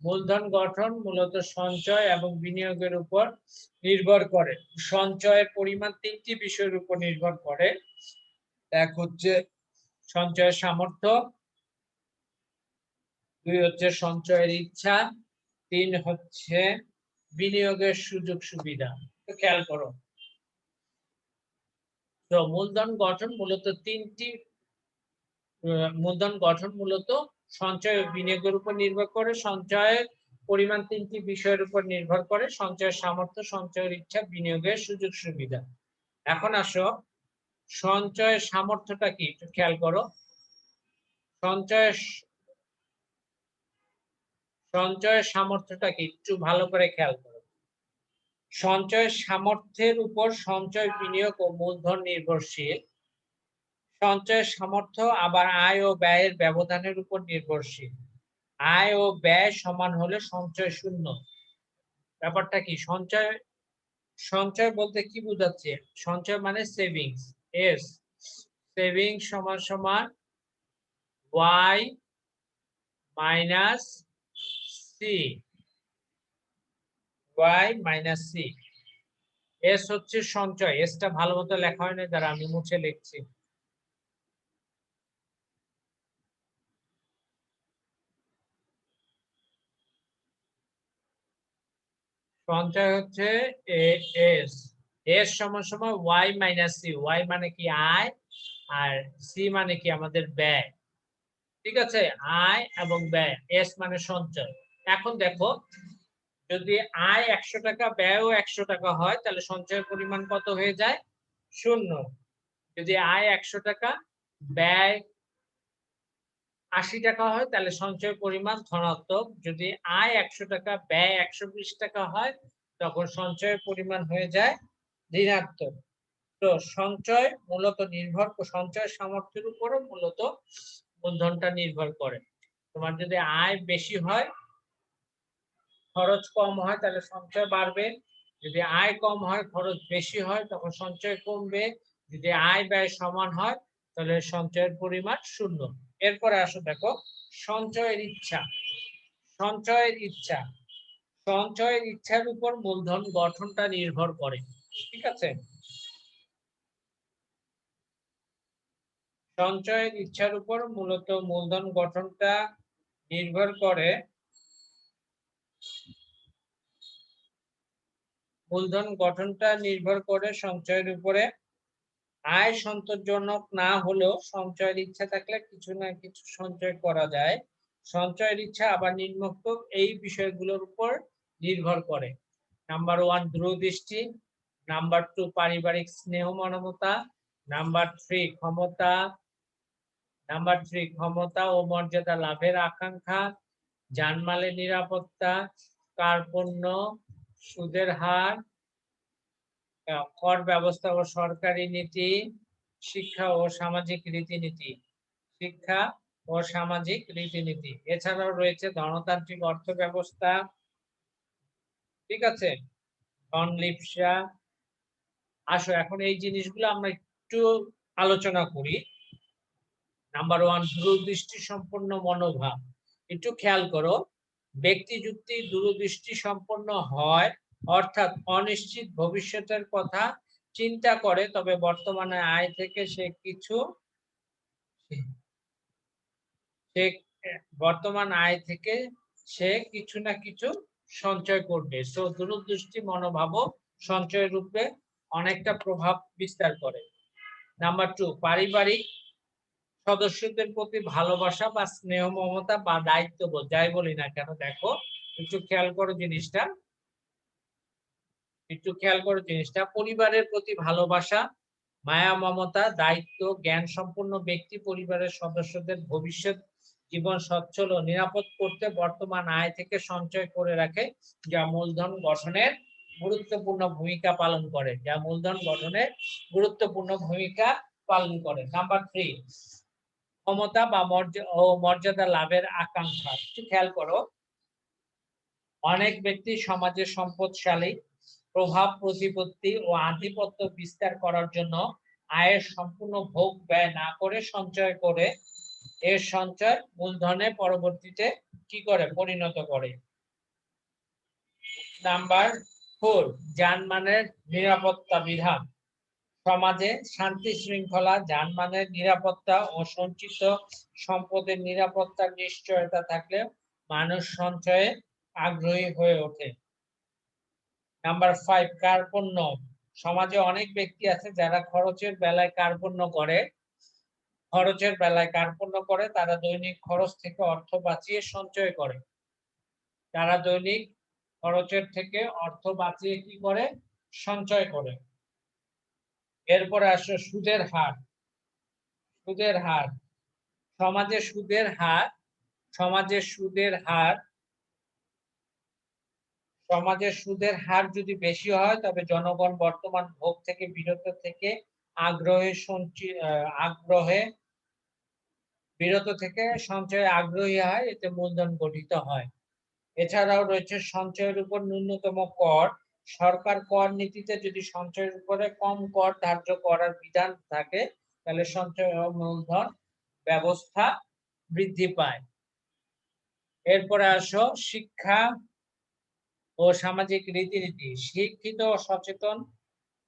মূলধন গঠন মূলত সঞ্চয় এবং বিনিয়োগের উপর নির্ভর করে। সঞ্চয়ের পরিমাণ তিনটি বিষয়ের উপর নির্ভর করে। এক হচ্ছে সঞ্চয়ের সামর্থ্য, দুই হচ্ছে সঞ্চয়ের ইচ্ছা, তিন হচ্ছে বিনিয়োগের সুযোগ সুবিধা। তো খেয়াল করো, তো মূলধন গঠন মূলত তিনটি মূলধন গঠন মূলত সঞ্চয় ও বিনিয়োগের উপর নির্ভর করে। সঞ্চয়ের পরিমাণ তিনটি বিষয়ের উপর নির্ভর করে: সঞ্চয়ের সামর্থ্য, সঞ্চয়ের ইচ্ছা, বিনিয়োগের সুযোগ সুবিধা। এখন আসো, সঞ্চয়ের সামর্থ্যটা কি একটু খেয়াল করো। সঞ্চয়ের সঞ্চয়ের সামর্থ্যটা কি একটু ভালো করে খেয়াল করো। সঞ্চয়ের সামর্থ্যের উপর সঞ্চয়, বিনিয়োগ ও মূলধন নির্ভরশীল। সঞ্চয়ের সামর্থ্য আবার আয় ও ব্যয়ের ব্যবধানের উপর নির্ভরশীল। আয় ও ব্যয় সমান হলে সঞ্চয় শূন্য। ব্যাপারটা কি? সঞ্চয় সঞ্চয় বলতে কি বোঝাচ্ছে? সঞ্চয় মানে সেভিংস। এস, সেভিংস সমান সমান Y minus C. Y minus C. S হচ্ছে সঞ্চয়। এসটা ভালো মতো লেখা হয় না, দ্বারা আমি মুছে লিখছি। সঞ্চয় হচ্ছে এস। এস সমান সমান ওয়াই মাইনাস সি। ওয়াই মানে কি? আয়। আর সি মানে কি? আমাদের ব্যয়। ঠিক আছে, আয় এবং ব্যয়। এস মানে সঞ্চয়। এখন দেখো, যদি আয় 100 টাকা, ব্যয়ও 100 টাকা হয়, তাহলে সঞ্চয়ের পরিমাণ কত হয়ে যায়? শূন্য। যদি আয় 100 টাকা, ব্যয় 80 টাকা হয়, তাহলে সঞ্চয়ের পরিমাণ ধনাত্মক। যদি আয় 100 টাকা, ব্যয় 120 টাকা হয়, তখন সঞ্চয়ের পরিমাণ হয়ে যায় ঋণাত্মক। তো সঞ্চয় মূলত সঞ্চয়ের সামর্থ্যের উপরও মূলত মূলধনটা নির্ভর করে। তোমার যদি আয় বেশি হয়, খরচ কম হয়, তাহলে সঞ্চয় বাড়বে। যদি আয় কম হয়, খরচ বেশি হয়, তখন সঞ্চয় কমবে। যদি আয় ব্যয় সমান হয়, তাহলে সঞ্চয়ের পরিমাণ শূন্য। এরপরে আসো, দেখো সঞ্চয়ের ইচ্ছা। সঞ্চয়ের ইচ্ছা, সঞ্চয়ের ইচ্ছার উপর মূলধন গঠনটা নির্ভর করে। ঠিক আছে, সঞ্চয়ের ইচ্ছার উপর মূলত মূলধন গঠনটা নির্ভর করে। মূলধন গঠনটা নির্ভর করে সঞ্চয়ের উপরে। আয় সন্তোষজনক না হলেও সঞ্চয়ের ইচ্ছা থাকলে কিছু না কিছু সঞ্চয় করা যায়। সঞ্চয়ের ইচ্ছা আবার নিম্নোক্ত এই বিষয়গুলোর উপর নির্ভর করে: নাম্বার 1, দূরদৃষ্টি। নাম্বার 2, পারিবারিক স্নেহ মমতা। নাম্বার 3, ক্ষমতা ও মর্যাদা লাভের আকাঙ্ক্ষা। জানমালের নিরাপত্তা, কার্পণ্য, সুদের হার, কর ব্যবস্থা ও সরকারি নীতি, শিক্ষা ও সামাজিক রীতিনীতি। শিক্ষা ও সামাজিক রীতিনীতি। এছাড়াও রয়েছে ধনতান্ত্রিক অর্থ ব্যবস্থা। ঠিক আছে, ধনলিপ্সা। আসো, এখন এই জিনিসগুলো আমরা একটু আলোচনা করি। নাম্বার 1, দূরদৃষ্টি সম্পন্ন মনোভাব। একটু খেয়াল করো, ব্যক্তি যুক্তি দূরদৃষ্টি সম্পন্ন হয়, অর্থাৎ অনিশ্চিত ভবিষ্যতের কথা চিন্তা করে, তবে বর্তমানে আয় থেকে সে বর্তমান আয় থেকে সে কিছু না কিছু সঞ্চয় করবে। সো দূরদৃষ্টি মনোভাবও সঞ্চয়ের রূপে অনেকটা প্রভাব বিস্তার করে। নাম্বার 2, পারিবারিক সদস্যদের প্রতি ভালোবাসা বা স্নেহ মমতা বা দায়িত্ববোধ যাই বলি না কেন, দেখো একটু খেয়াল করো জিনিসটা, পরিবারের প্রতি ভালোবাসা, মায়া মমতা, দায়িত্ব, জ্ঞান সম্পন্ন ব্যক্তি পরিবারের সদস্যদের ভবিষ্যৎ জীবন সচ্ছল ও নিরাপদ করতে বর্তমান আয় থেকে সঞ্চয় করে রাখে, যা মূলধন গঠনের গুরুত্বপূর্ণ ভূমিকা পালন করে, নাম্বার 3, ক্ষমতা বা মর্যাদা লাভের আকাঙ্ক্ষা। একটু খেয়াল করো, অনেক ব্যক্তি সমাজে সম্পদশালী, প্রভাব প্রতিপত্তি ও আধিপত্য বিস্তার করার জন্য আয়ের সম্পূর্ণ ভোগ ব্যয় না করে সঞ্চয় করে, এর সঞ্চয় মূলধনে পরবর্তীতে কি করে পরিণত করে। নাম্বার 4, যানবাহনের নিরাপত্তা বিধান। সমাজে শান্তি শৃঙ্খলা, যানবাহনের নিরাপত্তা ও সঞ্চিত সম্পদের নিরাপত্তার নিশ্চয়তা থাকলে মানুষ সঞ্চয়ে আগ্রহী হয়ে ওঠে। নাম্বার 5, কার্পণ্য। সমাজে অনেক ব্যক্তি আছে যারা খরচের বেলায় কার্পণ্য করে, তারা দৈনিক খরচ থেকে অর্থ বাঁচিয়ে সঞ্চয় করে। কি করে? সঞ্চয় করে। এরপরে আসো সুদের হার। সমাজে সুদের হার যদি বেশি হয় তবে জনগণ বর্তমান ভোগ থেকে বিরত থেকে সঞ্চয়ে আগ্রহী হয়, এতে মূলধন গঠিত হয়। এছাড়াও রয়েছে সঞ্চয়ের উপর ন্যূনতম কর। সরকার কর নীতিতে যদি সঞ্চয়ের উপরে কম কর ধার্য করার বিধান থাকে তাহলে সঞ্চয় ও মূলধন ব্যবস্থা বৃদ্ধি পায়। এরপরে আসো শিক্ষা ও সামাজিক রীতিনীতি। শিক্ষিত ও সচেতন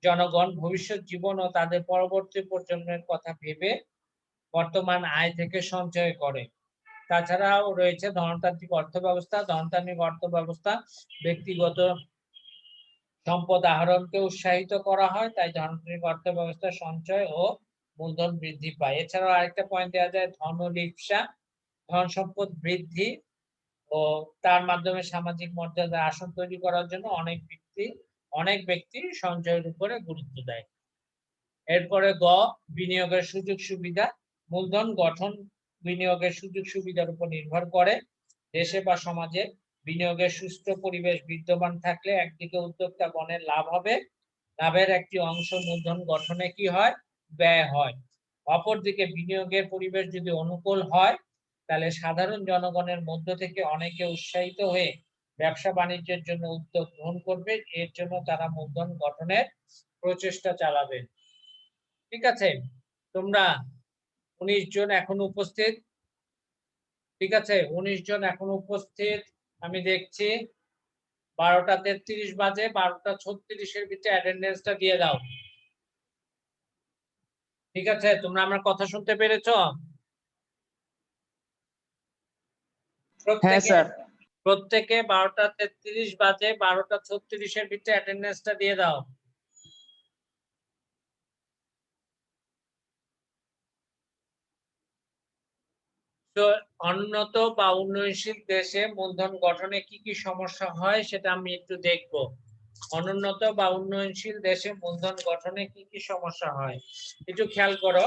জনগণ ভবিষ্যৎ জীবন ও তাদের পরবর্তী প্রজন্মের কথা ভেবে বর্তমান আয় থেকে সঞ্চয় করে। তাছাড়াও রয়েছে ধনতান্ত্রিক অর্থব্যবস্থা। ব্যক্তিগত সম্পদ আহরণকে উৎসাহিত করা হয়, তাই ধনতান্ত্রিক অর্থব্যবস্থা সঞ্চয় ও মূলধন বৃদ্ধি পায়। এছাড়াও আরেকটা পয়েন্ট দেওয়া যায় ধনলিপ্সা, ধন সম্পদ বৃদ্ধি ও তার মাধ্যমে সামাজিক মর্যাদার আসন তৈরি করার জন্য অনেক ব্যক্তি সঞ্চয়ের উপরে গুরুত্ব দেয়। এরপরে বিনিয়োগের সুযোগ সুবিধা। মূলধন গঠন বিনিয়োগের সুযোগ সুবিধার উপর নির্ভর করে। দেশে বা সমাজে বিনিয়োগের সুস্থ পরিবেশ বিদ্যমান থাকলে একদিকে উদ্যোক্তাগণের লাভ হবে, লাভের একটি অংশ মূলধন গঠনে কি হয়? ব্যয় হয়। অপরদিকে বিনিয়োগের পরিবেশ যদি অনুকূল হয় তাহলে সাধারণ জনগণের মধ্য থেকে অনেকে উৎসাহিত হয়ে ব্যবসা বাণিজ্যের জন্য উদ্যোগ গ্রহণ করবে, এর জন্য তারা মূলধন গঠনের প্রচেষ্টা চালাবে। ঠিক আছে, তোমরা 19 জন এখন উপস্থিত। ঠিক আছে, 19 জন এখন উপস্থিত। আমি দেখছি 12টা 33 বাজে, 12টা 36-এর ভিতরে অ্যাটেন্ডেন্সটা দিয়ে দাও। ঠিক আছে, তোমরা আমার কথা শুনতে পেরেছো? হ্যাঁ স্যার। প্রত্যেকে 12টা 33 বাজে, 12টা 36-এর ভিতরে অ্যাটেন্ডেন্সটা দিয়ে দাও। তো উন্নত বা উন্নয়নশীল দেশে মূলধন গঠনে কি কি সমস্যা হয় সেটা আমি একটু দেখবো। অনুন্নত বা উন্নয়নশীল দেশে মূলধন গঠনে কি কি সমস্যা হয় একটু খেয়াল করো।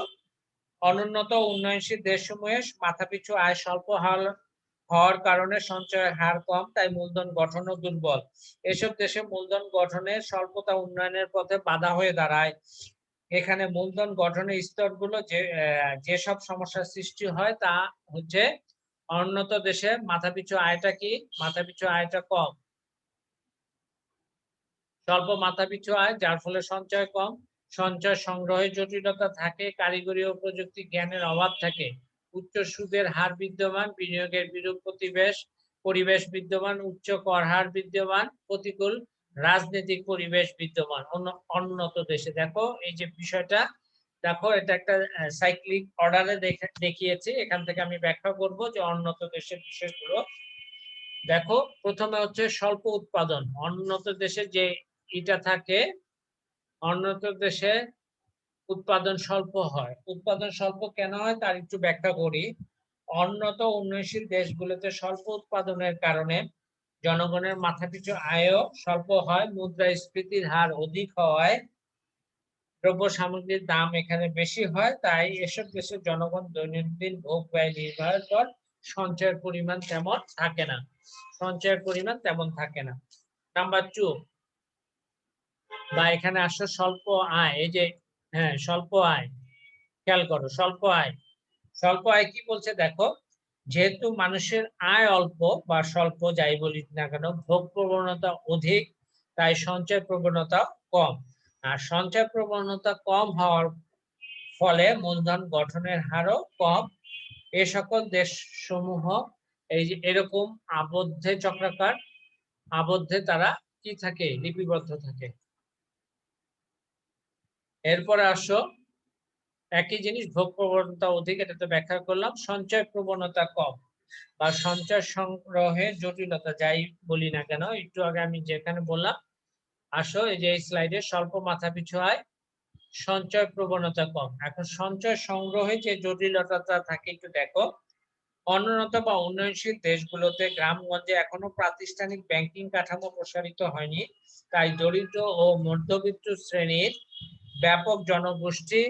অনুন্নত উন্নয়নশীল দেশসমূহে মাথাপিছু আয় স্বল্প হওয়ার কারণে সঞ্চয়ের হার কম, তাই মূলধন গঠনও দুর্বল। এসব দেশে মূলধন গঠনের স্বল্পতা উন্নয়নের পথে বাধা হয়ে দাঁড়ায়। এখানে মূলধন গঠনের স্তরগুলো যেসব সমস্যার সৃষ্টি হয় তা হচ্ছে উন্নত দেশে মাথাপিছু আয়টা কম, স্বল্প মাথাপিছু আয়, যার ফলে সঞ্চয় কম, সঞ্চয় সংগ্রহে জটিলতা থাকে, কারিগরি ও প্রযুক্তি জ্ঞানের অভাব থাকে, উচ্চ সুদের হার বিদ্যমান, বিনিয়োগের বিরূপ পরিবেশ বিদ্যমান, উচ্চ কর হার বিদ্যমান, প্রতিকূল রাজনৈতিক পরিবেশ বিদ্যমান উন্নত দেশে। দেখো এই যে বিষয়টা, দেখো এটা একটা সাইক্লিক অর্ডারে দেখিয়েছি, এখান থেকে আমি ব্যাখ্যা করব যে উন্নত দেশের বিষয়গুলো। দেখো প্রথমে হচ্ছে স্বল্প উৎপাদন। উন্নত দেশে যে এটা থাকে, উন্নত দেশে উৎপাদন স্বল্প হয়। উৎপাদন স্বল্প কেন হয় তার একটু ব্যাখ্যা করি। উন্নত উন্নয়নশীল দেশগুলোতে স্বল্প উৎপাদনের কারণে জনগণের মাথাপিছু আয়ও স্বল্প হয়, মুদ্রাস্ফীতির হার অধিক হওয়ায় দ্রব্য সামগ্রীর দাম এখানে বেশি হয়, তাই এসব দেশের জনগণ দৈনন্দিন ভোগ ব্যয় নির্বাহের পর সঞ্চয়ের পরিমাণ তেমন থাকে না। সঞ্চয়ের পরিমাণ তেমন থাকে না। নাম্বার 2 বা এখানে আসো স্বল্প আয়, এই যে হ্যাঁ স্বল্প আয়, খেয়াল করো স্বল্প আয়। স্বল্প আয় কি বলছে দেখো, যেহেতু মানুষের আয় অল্প বা স্বল্প যাই বলি না কেন, ভোগ প্রবণতা অধিক, তাই সঞ্চয় প্রবণতা কম। আর সঞ্চয় প্রবণতা কম হওয়ার ফলে মূলধন গঠনের হারও কম। এ সকল দেশ সমূহ এই যে এরকম আবদ্ধে চক্রাকার আবদ্ধে তারা কি থাকে, লিপিবদ্ধ থাকে। এরপরে আসো একই জিনিস, ভোগ প্রবণতা অধিক, এটা তো ব্যাখ্যা করলাম। সঞ্চয় প্রবণতা কম বা সঞ্চয় সংগ্রহের জটিলতা যাই বলি না কেন, একটু আগে আমি যেখানে বললাম, আসো এই যে এই স্লাইডে স্বল্প মাথাপিছু আয়, সঞ্চয় প্রবণতা কম। এখন সঞ্চয় সংগ্রহে যে জটিলতা থাকে একটু দেখো। অনুন্নত বা উন্নয়নশীল দেশগুলোতে গ্রামগঞ্জে এখনো প্রাতিষ্ঠানিক ব্যাংকিং কাঠামো প্রসারিত হয়নি, তাই দরিদ্র ও মধ্যবিত্ত শ্রেণীর ব্যাপক জনগোষ্ঠী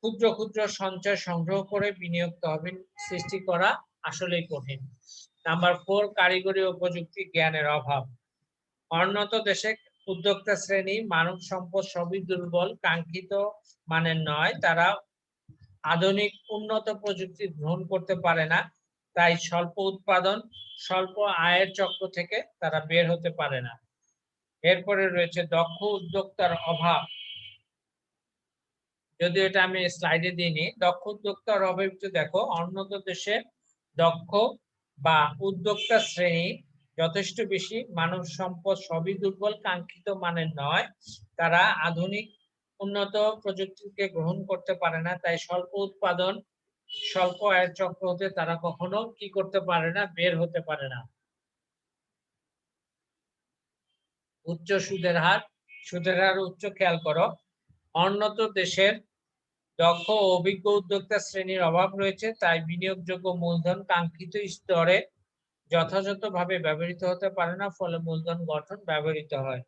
ক্ষুদ্র ক্ষুদ্র সঞ্চয় সংগ্রহ করে বিনিয়োগ তহবিল সৃষ্টি করা আসলেই কঠিন। নাম্বার 4, কারিগরি ও প্রযুক্তি জ্ঞানের অভাব। উন্নত দেশে উদ্যোক্তা শ্রেণী, মানব সম্পদ সবই দুর্বল, কাঙ্ক্ষিত মানের নয়। তারা আধুনিক উন্নত প্রযুক্তি গ্রহণ করতে পারে না, তাই স্বল্প উৎপাদন, স্বল্প আয়ের চক্র থেকে তারা বের হতে পারে না। এরপরে রয়েছে দক্ষ উদ্যোক্তার অভাব। যদি এটা আমি স্লাইডে দিইনি, দক্ষ উদ্যোক্তার অভাব একটু দেখো। উন্নত দেশে দক্ষ বা উদ্যোক্তা শ্রেণী যথেষ্ট বেশি, মানব সম্পদ সবই দুর্বল, কাঙ্ক্ষিত মানের নয়। তারা আধুনিক উন্নত প্রযুক্তিকে গ্রহণ করতে পারে না, তাই স্বল্প উৎপাদন, স্বল্প আয়ের চক্র হতে তারা কখনো কি করতে পারে না, বের হতে পারে না। উচ্চ সুদের হার, সুদের হার উচ্চ, খেয়াল করো। উন্নত দেশের দক্ষ ও অভিজ্ঞ উদ্যোক্তা শ্রেণীর অভাব রয়েছে, তাই বিনিয়োগযোগ্য মূলধন কাঙ্ক্ষিত স্তরে যথাযথভাবে ব্যবহৃত হতে পারে না, ফলে মূলধন গঠন ব্যবহৃত হয়।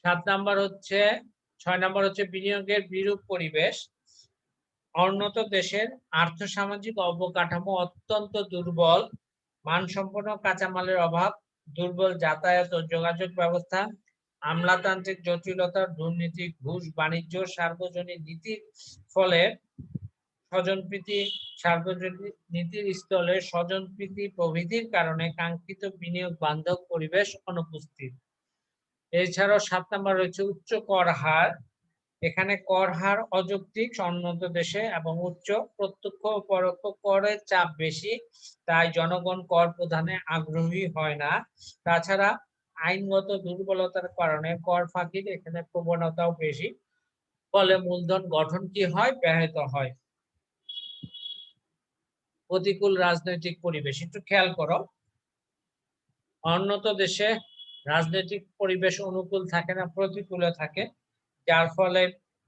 7 নাম্বার হচ্ছে 6 নাম্বার হচ্ছে বিনিয়োগের বিরূপ পরিবেশ। উন্নত দেশের আর্থসামাজিক অবকাঠামো অত্যন্ত দুর্বল, মানসম্পন্ন কাঁচামালের অভাব, দুর্বল যাতায়াত ও যোগাযোগ ব্যবস্থা, আমলাতান্ত্রিক জটিলতা, দুর্নীতি, ঘুষ, বাণিজ্য, সার্বজনীন নীতির ফলে স্বজনপ্রীতি, সার্বজনীন নীতির স্থলে স্বজনপ্রীতি প্রভৃতির কারণে কাঙ্ক্ষিত বিনিয়োগ বান্ধব পরিবেশ অনুপস্থিত। এছাড়াও 7 নাম্বার রয়েছে উচ্চ কর হার। এখানে কর হার অযৌক্তিক উন্নত দেশে এবং উচ্চ প্রত্যক্ষ ও পরোক্ষ করের চাপ বেশি, তাই জনগণ কর প্রদানে আগ্রহী হয় না। তাছাড়া আইনগত দুর্বলতার কারণে কর ফাঁকির এখানে প্রবণতাও বেশি, ফলে মূলধন গঠন কি হয়, ব্যাহত হয়। প্রতিকূল রাজনৈতিক পরিবেশ, একটু খেয়াল করো। উন্নত দেশে রাজনৈতিক পরিবেশ অনুকূল থাকে না, প্রতিকূল থাকে, যার ফলে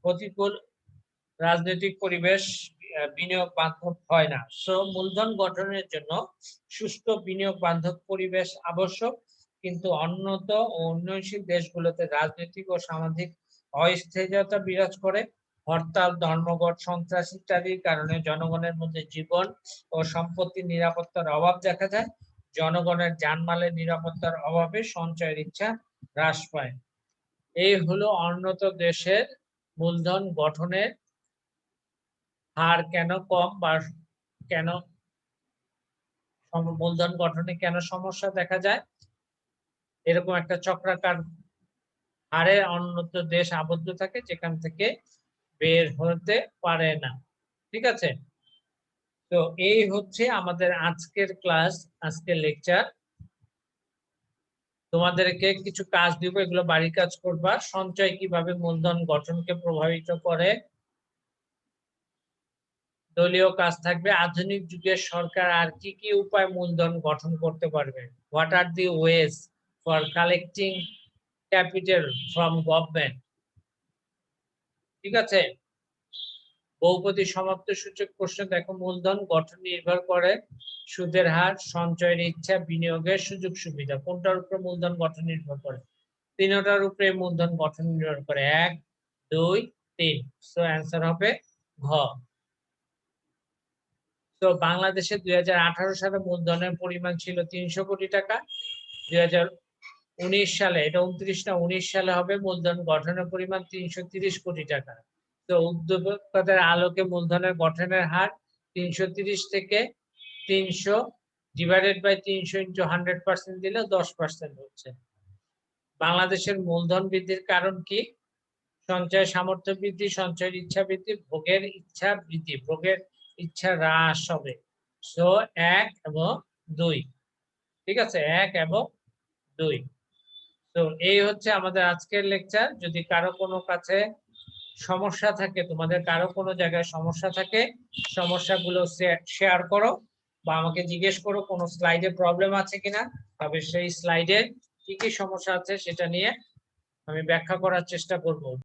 প্রতিকূল রাজনৈতিক পরিবেশ বিনিয়োগ বান্ধব হয় না। সো মূলধন গঠনের জন্য সুষ্ঠু বিনিয়োগ বান্ধব পরিবেশ আবশ্যক, কিন্তু উন্নত ও উন্নয়নশীল দেশগুলোতে রাজনৈতিক ও সামাজিক অস্থিরতা বিরাজ করে। হরতাল, ধর্মঘট, সন্ত্রাস ইত্যাদির কারণে জনগণের মধ্যে জীবন ও সম্পত্তির নিরাপত্তার অভাব দেখা যায়। জনগণের জানমালের নিরাপত্তার অভাবে সঞ্চয়ের ইচ্ছা হ্রাস পায়। এই হলো উন্নত দেশের মূলধন গঠনের হার কেন কম বা কেন মূলধন গঠনে কেন সমস্যা দেখা যায়। এরকম একটা চক্রাকার হারে উন্নত দেশ আবদ্ধ থাকে, যেখান থেকে বের হতে পারে না। ঠিক আছে, তো এই হচ্ছে আমাদের আজকের ক্লাস, আজকের লেকচার। তোমাদেরকে কিছু কাজ দিব, এগুলো বাড়ির কাজ করবা। সঞ্চয় কিভাবে মূলধন গঠনকে প্রভাবিত করে, দলীয় কাজ থাকবে, আধুনিক যুগের সরকার আর কি কি উপায় মূলধন গঠন করতে পারবে, what are the ways for collecting capital from government, ঠিক আছে। বহুপদী সমাপ্ত সূচক প্রশ্ন দেখো, মূলধন গঠন নির্ভর করে সুদের হার, সঞ্চয়ের ইচ্ছা, বিনিয়োগের সুযোগ সুবিধা। কোনটার উপর মূলধন গঠন নির্ভর করে? তিনটার উপরে মূলধন গঠন নির্ভর করে, 1 2 3। সো অ্যান্সার হবে ঘ। তো বাংলাদেশে 2018 সালে মূলধনের পরিমাণ ছিল 300 কোটি টাকা। 2019 সালে, এটা 29 না 19 সালে হবে, মূলধন গঠনের পরিমাণ 330 কোটি টাকা। তো উদ্যোক্তাদের আলোকে মূলধনের গঠনের হার 330 থেকে 300 ডিভাইডেড বাই 300 ইন্টু 100% দিলে 10% হচ্ছে। বাংলাদেশের মূলধন বৃদ্ধির কারণ কি? সঞ্চয় সামর্থ্য বৃদ্ধি, সঞ্চয়ের ইচ্ছা বৃদ্ধি, ভোগের ইচ্ছা বৃদ্ধি, ভোগের ইচ্ছা হ্রাস হবে। সো 1 এবং 2। ঠিক আছে, 1 এবং 2। তো এই হচ্ছে আমাদের আজকের লেকচার। যদি কারো কোনো কাছে সমস্যা থাকে, তোমাদের কারো কোনো জায়গায় সমস্যা থাকে, সমস্যাগুলো শেয়ার করো বা আমাকে জিজ্ঞেস করো কোনো স্লাইডে প্রবলেম আছে কিনা, তবে সেই স্লাইডে কি কি সমস্যা আছে সেটা নিয়ে আমি ব্যাখ্যা করার চেষ্টা করব।